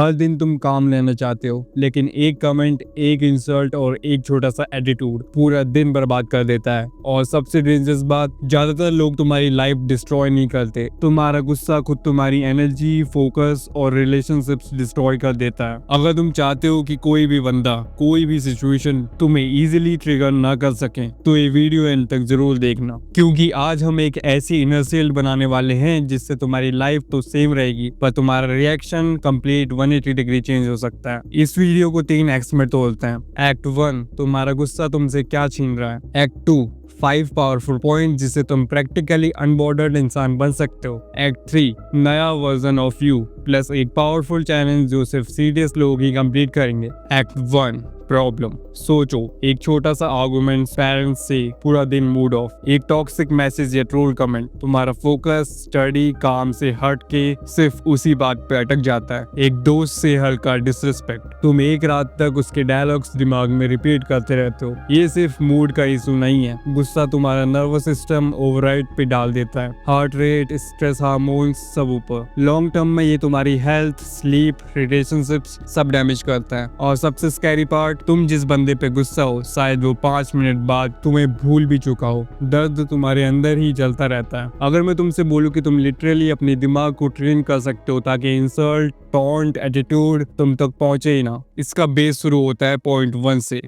हर दिन तुम काम लेना चाहते हो, लेकिन एक कमेंट, एक इंसल्ट और एक छोटा सा एटीट्यूड पूरा दिन बर्बाद कर देता है। और सबसे डेंजरस बात, ज्यादातर लोग तुम्हारी लाइफ डिस्ट्रॉय नहीं करते, तुम्हारा गुस्सा खुद तुम्हारी एनर्जी, फोकस और रिलेशनशिप्स डिस्ट्रॉय कर देता है। अगर तुम चाहते हो कि कोई भी बंदा, कोई भी सिचुएशन तुम्हें इजीली ट्रिगर ना कर सके, तो ये वीडियो एंड तक जरूर देखना, क्योंकि आज हम एक ऐसी इनर शील्ड बनाने वाले हैं जिससे तुम्हारी लाइफ तो सेम रहेगी, पर तुम्हारा रिएक्शन कंप्लीट 180 डिग्री चेंज हो सकता है। इस वीडियो को 3 एक्ट्स में तोड़ते हैं। एक्ट 1, तुम्हारा गुस्सा तुमसे क्या छीन रहा है। एक्ट 2, 5 पावरफुल पॉइंट जिससे तुम प्रैक्टिकली अनबॉर्डर्ड इंसान बन सकते हो। एक्ट 3, नया वर्जन ऑफ यू प्लस एक पावरफुल चैलेंज जो सिर्फ सीरियस लोग ही कंप्लीट करेंगे। Act 1, problem. सोचो, एक छोटा सा आर्गुमेंट पेरेंट्स से, पूरा दिन मूड ऑफ, एक टॉक्सिक मैसेज या ट्रोल कमेंट, तुम्हारा फोकस स्टडी काम से हट के सिर्फ उसी बात पे अटक जाता है। एक दोस्त से हल्का डिसरिस्पेक्ट, तुम एक रात तक उसके डायलॉग्स दिमाग में रिपीट करते रहते हो। ये सिर्फ मूड का इशू नहीं है, गुस्सा तुम्हारा नर्वस सिस्टम ओवरराइड पे डाल देता है। हार्ट रेट, स्ट्रेस हार्मोन्स सब ऊपर। लॉन्ग टर्म में ये तुम्हारी हेल्थ, स्लीप, रिलेशनशिप्स सब डैमेज करता है। और सबसे स्कैरी पार्ट, तुम जिस बंदे पे गुस्सा हो, शायद वो 5 मिनट बाद तुम्हें भूल भी चुका हो। दर्द तुम्हारे अंदर ही चलता रहता है। अगर मैं तुमसे बोलूं कि तुम लिटरली अपने दिमाग को ट्रेन कर सकते हो ताकि इंसल्ट, टॉन्ट, एटीट्यूड तुम तक पहुंचे ही ना। इसका बेस शुरू होता है पॉइंट 1 से।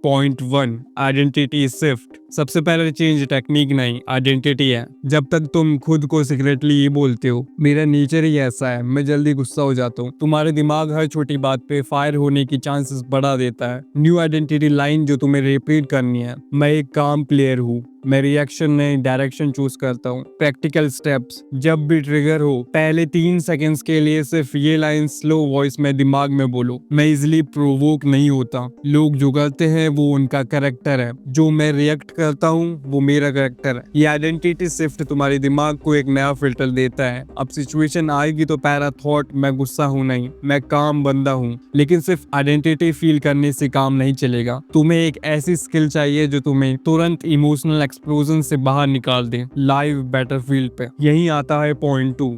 Point 1, identity shift. सबसे पहले चेंज टेक्निक नहीं, आइडेंटिटी है। जब तक तुम खुद को सीक्रेटली ये बोलते हो, मेरा नेचर ही ऐसा है, मैं जल्दी गुस्सा हो जाता हूँ, तुम्हारे दिमाग हर छोटी बात पे फायर होने की चांसेस बढ़ा देता है। न्यू आइडेंटिटी लाइन जो तुम्हें रिपीट करनी है, मैं एक काम प्लेयर हूँ, मैं रिएक्शन नहीं डायरेक्शन चूज करता हूँ। प्रैक्टिकल स्टेप्स, जब भी ट्रिगर हो, पहले 3 सेकेंड्स के लिए सिर्फ ये लाइन स्लो वॉइस में दिमाग में बोलो, मैं इजिली प्रोवोक नहीं होता, लोग जो करते हैं वो उनका कैरेक्टर है, जो मैं रिएक्ट करता हूँ वो मेरा कैरेक्टर है। ये आइडेंटिटी शिफ्ट तुम्हारे दिमाग को एक नया फिल्टर देता है। अब सिचुएशन आएगी तो पहला थॉट मैं गुस्सा हूँ नहीं, मैं काम बंदा हूँ। लेकिन सिर्फ आइडेंटिटी फील करने से काम नहीं चलेगा, तुम्हें एक ऐसी स्किल चाहिए जो तुम्हें तुरंत इमोशनल एक्सप्लोजन से बाहर निकाल दे, लाइव बैटलफील्ड पे। यही आता है point 2।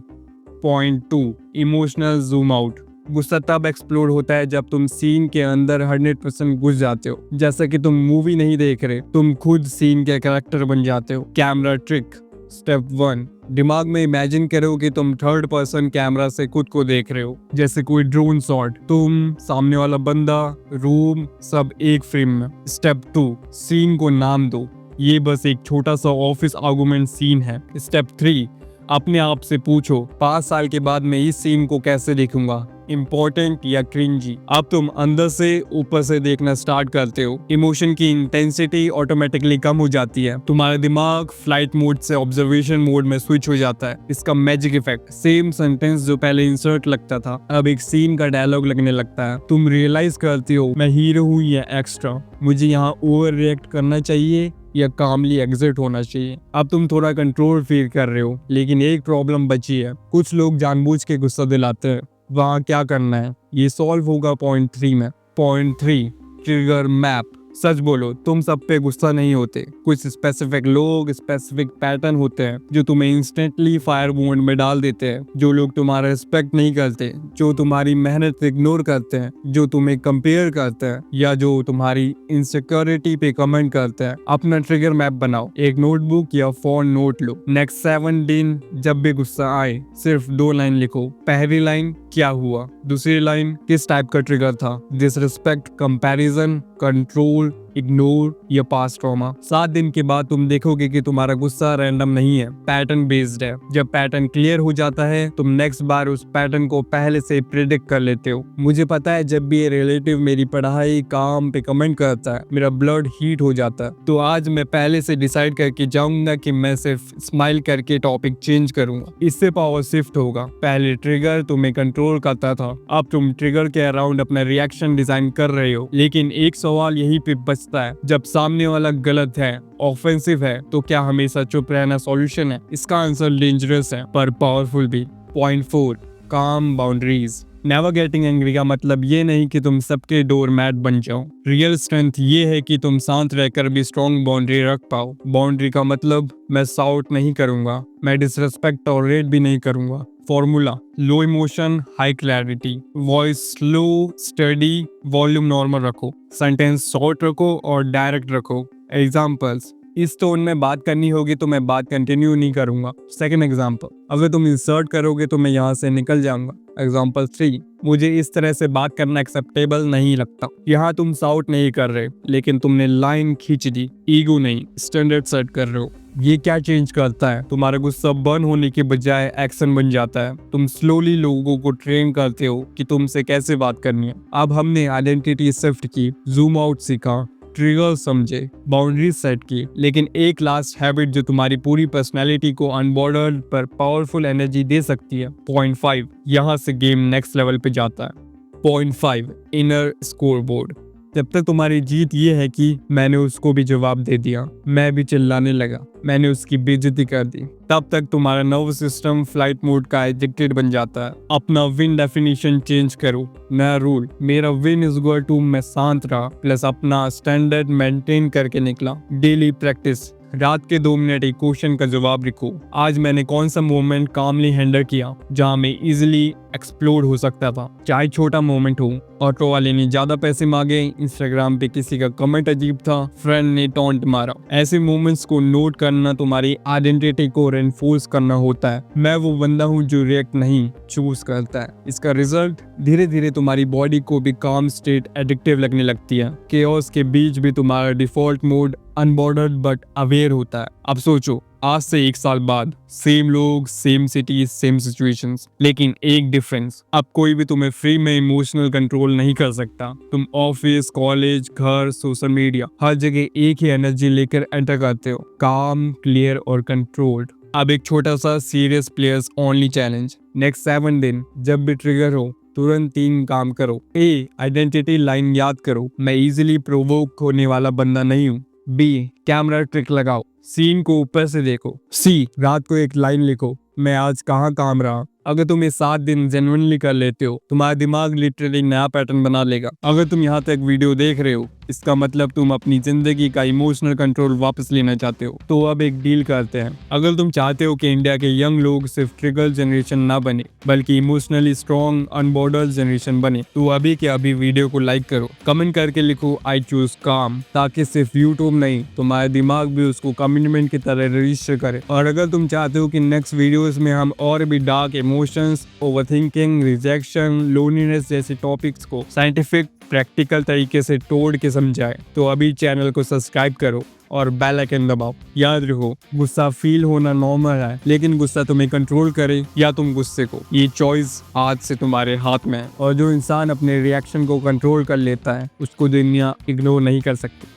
Point 2, emotional zoom out. गुस्सा तब एक्सप्लोड होता है जब तुम सीन के अंदर 100% घुस जाते हो, जैसा कि तुम मूवी नहीं देख रहे, तुम खुद सीन के कैरेक्टर बन जाते हो। Camera trick. स्टेप 1, दिमाग में इमेजिन करो कि तुम 3rd पर्सन कैमरा से खुद को देख रहे हो, जैसे कोई ड्रोन शॉट, तुम, सामने वाला बंदा, रूम, सब एक फ्रेम में। स्टेप 2, सीन को नाम दो, ये बस एक छोटा सा ऑफिस आर्गुमेंट सीन है। स्टेप 3, अपने आप से पूछो, 5 साल के बाद मैं इस सीन को कैसे देखूंगा, इम्पोर्टेंट या क्रिंजी। अब तुम अंदर से ऊपर से देखना स्टार्ट करते हो, इमोशन की इंटेंसिटी ऑटोमेटिकली कम हो जाती है, तुम्हारा दिमाग फ्लाइट मोड से ऑब्जर्वेशन मोड में स्विच हो जाता है। इसका मैजिक इफेक्ट, सेम सेंटेंस जो पहले इंसर्ट लगता था अब एक सीन का डायलॉग लगने लगता है। तुम रियलाइज करती हो, मैं हीरो हूँ या एक्स्ट्रा, मुझे यहाँ ओवर रिएक्ट करना चाहिए या कामली एग्जिट होना चाहिए। अब तुम थोड़ा कंट्रोल फील कर रहे हो, लेकिन एक प्रॉब्लम बची है, कुछ लोग जानबूझ के गुस्सा दिलाते हैं। वहाँ क्या करना है, ये सॉल्व होगा पॉइंट 3 में। Point 3, trigger map. सच बोलो, तुम सब पे गुस्सा नहीं होते, कुछ स्पेसिफिक लोग, स्पेसिफिक पैटर्न होते हैं जो तुम्हें इंस्टेंटली फायर मोड में डाल देते हैं। जो लोग तुम्हारा रिस्पेक्ट नहीं करते, जो तुम्हारी मेहनत इग्नोर करते हैं, जो तुम्हें कंपेयर करते हैं, या जो तुम्हारी इनसिक्योरिटी पे कमेंट करते हैं। अपना ट्रिगर मैप बनाओ, एक नोटबुक या फोन नोट लो। नेक्स्ट 7 दिन जब भी गुस्सा आए, सिर्फ 2 लाइन लिखो। पहली लाइन, क्या हुआ, दूसरी लाइन, किस टाइप का ट्रिगर था, डिसरिस्पेक्ट, कंपैरिजन, कंट्रोल, इग्नोर या पास्ट ट्रॉमा। 7 दिन के बाद तुम देखोगे कि तुम्हारा गुस्सा रैंडम नहीं है, पैटर्न बेस्ड है। जब पैटर्न क्लियर हो जाता है, तुम नेक्स्ट बार उस पैटर्न को पहले से प्रिडिक्ट कर लेते हो। मुझे पता है, जब भी ये रिलेटिव मेरी पढ़ाई, काम पे कमेंट करता है, मेरा ब्लड हीट हो जाता है। तो आज मैं पहले से डिसाइड करके जाऊंगा कि मैं सिर्फ स्माइल करके टॉपिक चेंज करूंगा, इससे पावर शिफ्ट होगा। पहले ट्रिगर तुम्हें कंट्रोल करता था, अब तुम ट्रिगर के अराउंड अपना रिएक्शन डिजाइन कर रहे हो। लेकिन एक सवाल यही पे बचता है, जब सामने वाला गलत है, ऑफेंसिव है, तो क्या हमेशा चुप रहना सॉल्यूशन है? इसका आंसर डेंजरस है पर पावरफुल भी। पॉइंट 4, काम बाउंड्रीज। नेवर गेटिंग एंग्री का मतलब ये नहीं कि तुम सबके डोर मैट बन जाओ। रियल स्ट्रेंथ ये है कि तुम शांत रहकर भी स्ट्रॉन्ग बाउंड्री रख पाओ। बाउंड्री का मतलब मैं साउट नहीं करूंगा, मैं डिसरेस्पेक्ट और रेट भी नहीं करूंगा। Formula: low emotion, high clarity, voice slow steady, volume normal रखो, सेंटेंस शॉर्ट रखो और डायरेक्ट रखो। एग्जाम्पल्स: इस टोन में बात करनी होगी तो मैं बात कंटिन्यू नहीं करूंगा। सेकंड एग्जांपल: अगर तुम इंसर्ट करोगे तो मैं यहाँ से निकल जाऊंगा। एग्जांपल 3: मुझे इस तरह से बात करना एक्सेप्टेबल नहीं लगता। यहाँ तुम साउट नहीं कर रहे, लेकिन तुमने लाइन खींच दी। ईगो नहीं, स्टैंडर्ड सेट कर रहे हो। ये क्या चेंज करता है? तुम्हारा गुस्सा बर्न होने के बजाय एक्शन बन जाता है। तुम स्लोली लोगों को ट्रेन करते हो कि तुमसे कैसे बात करनी है। अब हमने आइडेंटिटी शिफ्ट की, जूम आउट सीखा, ट्रिगर समझे, बाउंड्री सेट की, लेकिन एक लास्ट हैबिट जो तुम्हारी पूरी पर्सनैलिटी को अनबॉर्डर्ड पर पावरफुल एनर्जी दे सकती है। पॉइंट 5, यहाँ से गेम नेक्स्ट लेवल पे जाता है। Point 5, inner scoreboard. जब तक तुम्हारी जीत ये है कि मैंने उसको भी जवाब दे दिया, मैं भी चिल्लाने लगा, मैंने उसकी बेइज्जती कर दी, तब तक तुम्हारा नर्वस सिस्टम फ्लाइट मोड का एडिक्टेड बन जाता है। अपना विन डेफिनेशन चेंज करो। नया रूल: मेरा विन इज इक्वल टू मैं शांत रहा प्लस अपना स्टैंडर्ड मेंटेन करके निकला। डेली प्रैक्टिस: रात के 2 मिनट एक क्वेश्चन का जवाब लिखो। आज मैंने कौन सा मोमेंट कामली हैंडल किया जहां मैं इजीली एक्सप्लोड हो सकता था। चाहे छोटा मोमेंट हो, ऑटो वाले ने ज्यादा पैसे मांगे, इंस्टाग्राम पे किसी का कमेंट अजीब था, फ्रेंड ने टॉन्ट मारा। ऐसे मोमेंट्स को नोट करना तुम्हारी आइडेंटिटी को रेनफोर्स करना होता है। मैं वो बंदा हूँ जो रिएक्ट नहीं, चूज करता है। इसका रिजल्ट: धीरे धीरे तुम्हारी बॉडी को भी काम स्टेट एडिक्टिव लगने लगती है। केओस के बीच भी तुम्हारा डिफॉल्ट मोड अनबॉर्डर्ड बट अवेयर होता है। अब सोचो, आज से 1 साल बाद सेम लोग, सेम सिटी, सेम सिचुएशंस, लेकिन एक डिफरेंस: अब कोई भी तुम्हें फ्री में इमोशनल कंट्रोल नहीं कर सकता। तुम ऑफिस, कॉलेज, घर, सोशल मीडिया, हर जगह एक ही एनर्जी लेकर एंटर करते हो, काम, क्लियर और कंट्रोल्ड। अब एक छोटा सा serious players only challenge. Next 7 दिन जब भी ट्रिगर हो, तुरंत 3 काम करो। ए, आइडेंटिटी लाइन याद करो, मैं इजीली प्रोवोक होने वाला बंदा नहीं हूँ। बी, कैमरा ट्रिक लगाओ, सीन को ऊपर से देखो। सी, रात को एक लाइन लिखो, मैं आज कहाँ काम रहा। अगर तुम ये 7 दिन जेन्युइनली कर लेते हो, तुम्हारा दिमाग लिटरली नया पैटर्न बना लेगा। अगर तुम यहाँ तक वीडियो देख रहे हो, इसका मतलब तुम अपनी जिंदगी का इमोशनल कंट्रोल वापस लेना चाहते हो। तो अब एक डील करते हैं। अगर तुम चाहते हो कि इंडिया के यंग लोग सिर्फ ट्रिगर जनरेशन ना बने, बल्कि इमोशनली स्ट्रॉन्ग अनबॉर्डर्ड जनरेशन बने, तो अभी के अभी वीडियो को लाइक करो, कमेंट करके लिखो आई चूज काम, ताकि सिर्फ यूट्यूब नहीं, तुम्हारा दिमाग भी उसको कमिटमेंट की तरह रजिस्टर करे। और अगर तुम चाहते हो कि नेक्स्ट वीडियोस में हम और भी dark emotions, overthinking, rejection, loneliness जैसे टॉपिक्स को साइंटिफिक प्रैक्टिकल तरीके से तोड़ के समझाए, तो अभी चैनल को सब्सक्राइब करो और बेल आइकन दबाओ। याद रखो, गुस्सा फील होना नॉर्मल है, लेकिन गुस्सा तुम्हें कंट्रोल करे या तुम गुस्से को, ये चॉइस आज से तुम्हारे हाथ में है। और जो इंसान अपने रिएक्शन को कंट्रोल कर लेता है, उसको दुनिया इग्नोर नहीं कर सकती।